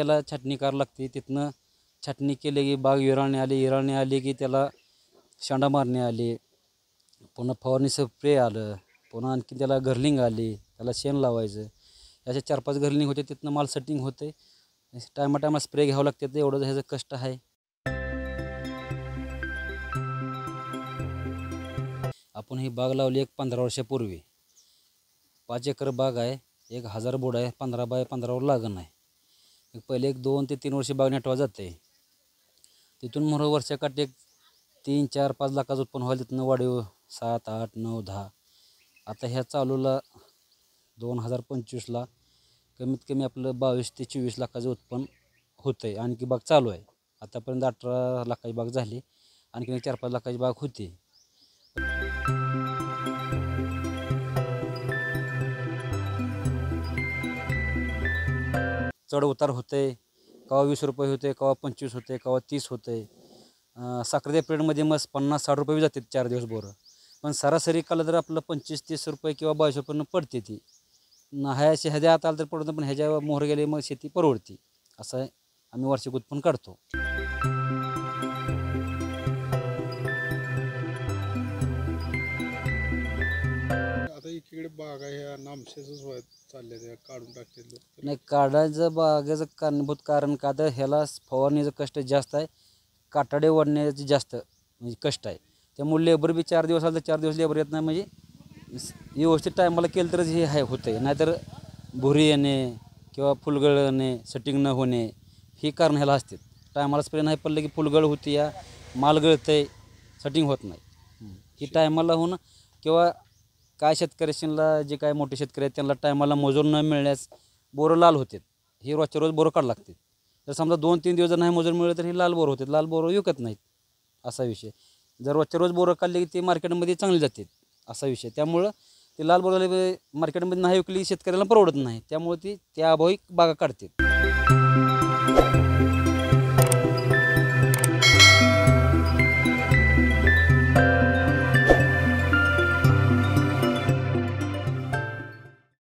याला छाटणी करावी लागते. तिथनं छाटणी केली की बाग विराळणे आली की त्याला शेंडा मारणे आली, पुन्हा फवारणी स्प्रे आलं, पुन्हा आणखी त्याला घरलिंग आली, त्याला शेण लावायचं. असे 4-5 घरलिंग होते. तिथनं माल सेटिंग होते. टायमाला स्प्रे घ्यावं लागते. तर एवढं ह्याचं कष्ट आहे. आपण ही बाग लावली एक 15 वर्षापूर्वी. 5 एकर बाग आहे. 1000 बोर्ड आहे. 15 बाय 15वर लागण आहे. पहिले 2 ते 3 वर्ष बाग नेटवा जाते. तिथून मोहर वर्षाकाठी एक 3, 4, 5 लाखाचं उत्पन्न व्हायला तिथनं वाढीव 7, 8, 9, 10. आता ह्या चालूला 2025ला कमीत कमी आपलं 22 ते 24 लाखाचं उत्पन्न होतं आहे. आणखी बाग चालू आहे. आतापर्यंत 18 लाखाची बाग झाली. आणखी 4-5 लाखाची बाग होती. चढ उतार होते. केव्हा 20 रुपये होते, केव्हा 25 होते, केव्हा 30 होते. साखरेच्या पिरियडमध्ये मग 50-60 रुपये जाते 4 दिवस बोरं. पण सरासरी काला जर आपलं 25-30 रुपये किंवा 22 रुपये पडते ती. ह्याच्या आता आलं तर पडतं, पण ह्याच्या मोहर गेले मग शेती परवडते. असं आहे. आम्ही वार्षिक उत्पन्न काढतो. आता एकीकडे बागा ह्या नामशेषच व्हायला चालल्या, त्या काढून टाकते लोक. नाही, काढायचं बागेचं कारणीभूत कारण का तर ह्याला फवारणीचं कष्ट जास्त आहे. काटाडे वाढण्याचं जास्त म्हणजे कष्ट आहे. त्यामुळे लेबर बी 4 दिवस आलं तर 4 दिवस लेबर येत नाही. म्हणजे व्यवस्थित टायमाला केलं तरच हे आहे होतं आहे. नाहीतर भुरी येणे किंवा फुलगळ येणे, सेटिंग न होणे ही कारण ह्याला असते. टायमाला स्प्रे नाही पडलं की फुलगळ होती, या माल गळतं आहे, सेटिंग होत नाही. ही टायमाला होणं किंवा काय शेतकऱ्यांना जे काय मोठे शेतकरी आहेत त्यांना टायमाला मजूर न मिळण्यास बोरं लाल होतात. ही रोजच्या रोज बोरं काढावं लागतात. जर समजा 2-3 दिवस जर नाही मजूर मिळलं तर ही लाल बोरं होतात. लाल बोरं विकत नाहीत, असा विषय. जर रोजच्या रोज बोरं काढली की ते मार्केटमध्ये चांगली जातात, असा विषय. त्यामुळं ते लाल बोरं मार्केटमध्ये नाही विकली शेतकऱ्याला परवडत नाही. त्यामुळे ती त्या अभावी बागा काढतात.